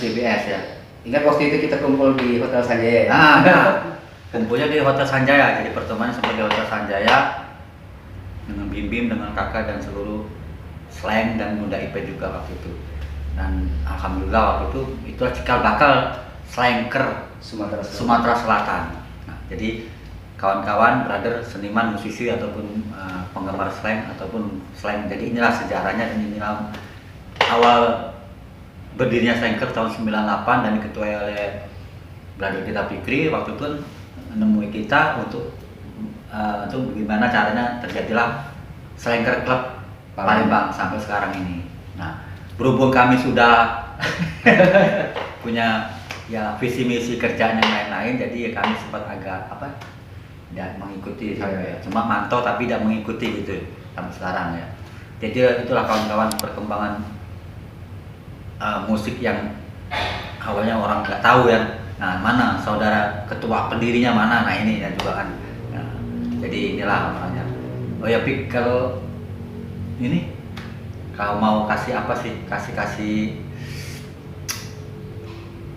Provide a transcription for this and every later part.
CBS ya. Ingat waktu itu kita kumpul di Hotel Sanjaya ya? Kumpulnya di Hotel Sanjaya, jadi pertemuannya seperti di Hotel Sanjaya dengan Bim Bim, dengan kakak dan seluruh slang dan Muda IP juga waktu itu. Dan alhamdulillah waktu itu cikal bakal slanker Sumatera Selatan. Nah, jadi kawan-kawan, brother, seniman, musisi ataupun penggemar slang ataupun slang. Jadi inilah sejarahnya dan inilah awal berdirinya slanker tahun 98 dan diketuai oleh brother kita Fikri waktu itu menemui kita untuk bagaimana caranya terjadilah Slanker Club Palembang sampai sekarang ini. Nah, berhubung kami sudah punya ya visi misi kerjaan yang lain-lain, jadi ya kami sempat agak tidak mengikuti sampai cuma mantau tapi tidak mengikuti gitu sampai sekarang ya. Jadi itulah kawan-kawan perkembangan musik yang awalnya orang nggak tahu ya. Nah, mana saudara ketua pendirinya mana? Nah ini ya juga kan. Nah, jadi inilah makanya. Oh ya Pik, kalau ini kau mau kasih apa sih? Kasih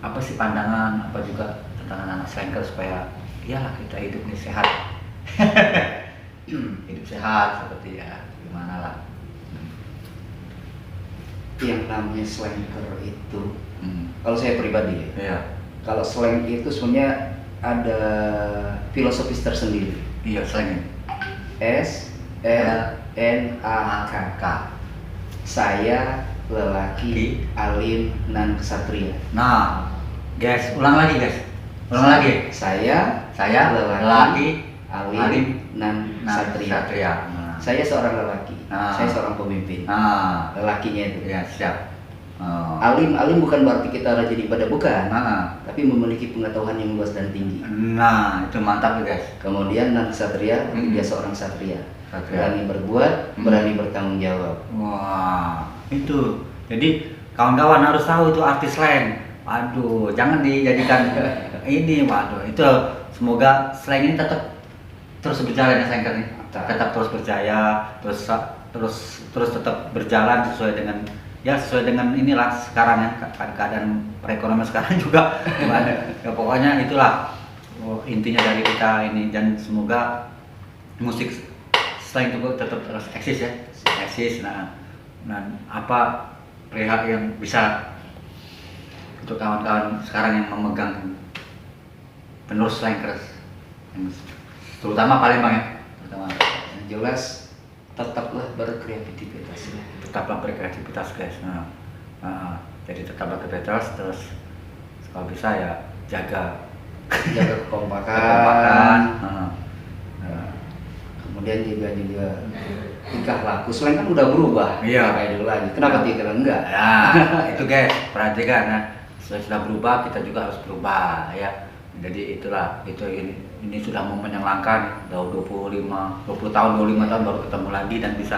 apa sih pandangan apa juga tentang anak slanker supaya ya kita hidup ini sehat. Hidup sehat seperti ya gimana lah. Yang namanya slanker itu, kalau saya pribadi ya. Kalau slang itu sebenarnya ada filosofis tersendiri. Iya, slang. SLNAK. Saya lelaki alim nan kesatria. Nah, guys, ulang lagi guys. Ulang lagi. Saya lelaki alim nan kesatria. Nah. Saya seorang lelaki. Saya seorang pemimpin. Lelakinya itu. Ya, siap. Oh. Alim bukan berarti kita rajin ibadah, bukan. Tapi memiliki pengetahuan yang luas dan tinggi. Nah, itu mantap ya guys. Kemudian nan ksatria, dia seorang satria. Berani berbuat, berani bertanggung jawab. Wah, itu. Jadi kawan-kawan harus tahu itu arti slang. Waduh, jangan dijadikan ini. Waduh, itu semoga slang ini tetap terus berjalan ya slanker nih. Tetap terus berjaya, terus tetap berjalan sesuai dengan inilah sekarang ya keadaan perekonomian sekarang juga ya pokoknya itulah intinya dari kita ini dan semoga musik slang itu tetap terus eksis. Nah apa perihal yang bisa untuk kawan-kawan sekarang yang memegang penerus slankers terutama Palembang ya, yang jelas tetaplah berkreativitas ya. Tetaplah berkreativitas guys. Jadi tetaplah berkreativitas terus kalau bisa ya jaga kekompakan. Kemudian juga tingkah laku slang kan udah berubah. Iya. Kayak dulu lagi. Kenapa tidak enggak? Ya itu guys perhatikan ya. Sudah berubah kita juga harus berubah ya. Jadi itulah ini sudah momen yang langka nih. Udah 25 tahun baru ketemu lagi dan bisa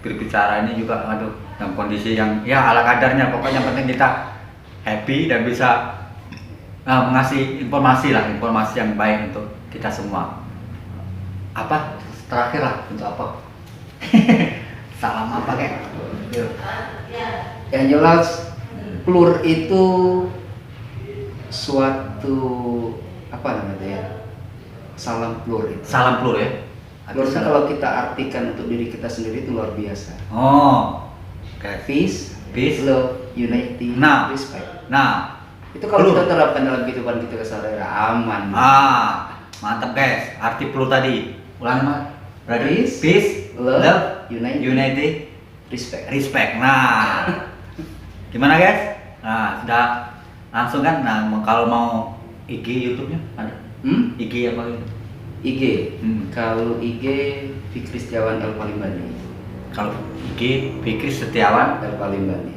berbicara ini juga dalam kondisi yang ya ala kadarnya. Pokoknya yang penting kita happy dan bisa mengasih informasi yang baik untuk kita semua. Apa terakhir lah untuk apa? Salam apa kayak? Yang jelas plur itu suatu apa namanya ya? Salam plur itu. Salam plur ya. Plur itu kalau kita artikan untuk diri kita sendiri itu luar biasa. Oh. Okay. Peace, love, unity, respect. Nah, itu kalau kita terapkan dalam kehidupan kita keseharian aman. Mantap guys. Arti plur tadi. Ulangi mas. Peace, love, unity, respect. Nah, gimana guys? Nah, sudah langsung kan. Nah, kalau mau IG YouTube-nya ada? IG apa gitu? IG. Kalau IG Fikri Setiawan El Palimbani. Kalau IG Fikri Setiawan El Palimbani.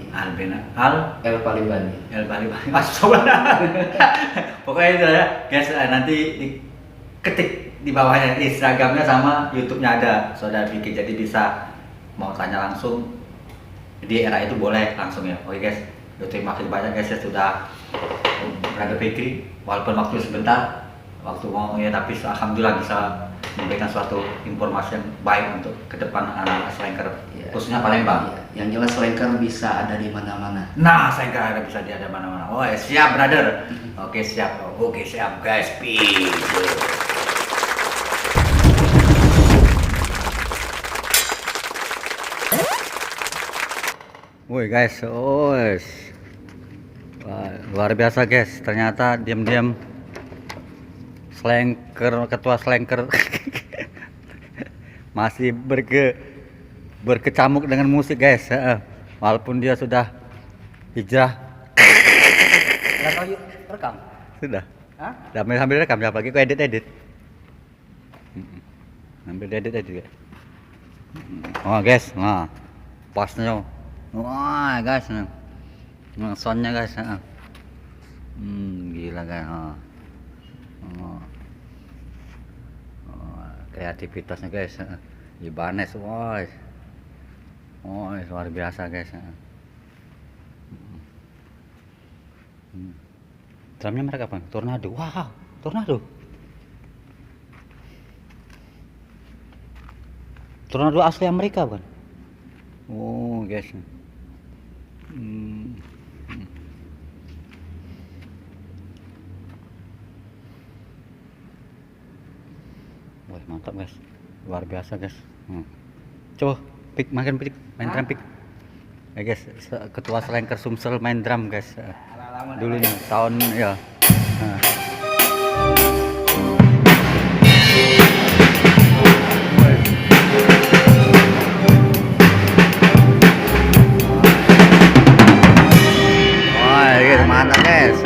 El Palimbani. Pokoknya itu ya guys. Nanti ketik di bawahnya Instagramnya sama YouTube-nya ada Saudara Fikri, jadi bisa mau tanya langsung di era itu boleh langsung ya. Oke guys, terima kasih banyak guys ya sudah berada Fikri walaupun waktu sebentar waktu mau ya tapi alhamdulillah bisa memberikan suatu informasi yang baik untuk ke depan anak slanker, Ya, khususnya Palembang. ya. Yang jelas slanker bisa ada di mana-mana. Nah, slanker ada bisa di ada mana-mana. Oh, siap brother. Oke siap, guys. Peace. Woi guys, wah, luar biasa guys. Ternyata diam-diam ketua slanker masih berkecamuk dengan musik guys. Walaupun dia sudah hijrah. Nggak tahu yuk, rekam. Sudah. Hah? Sambil rekam, siapa lagi? Kok edit. Sambil edit guys. Oh guys, nah pasnya. Wah guys, soundnya guys, gila guys, kreativitasnya guys, Ibanez, wah, luar biasa guys. Drumnya mereka apa? Tornado, wow, tornado asli Amerika kan? Oh guys. Wah mantap guys, luar biasa guys. Coba main drum pick. Ya guys, ketua slanker Sumsel main drum guys. Dulunya tahun ya. Mantap guys.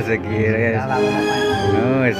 Segini guys.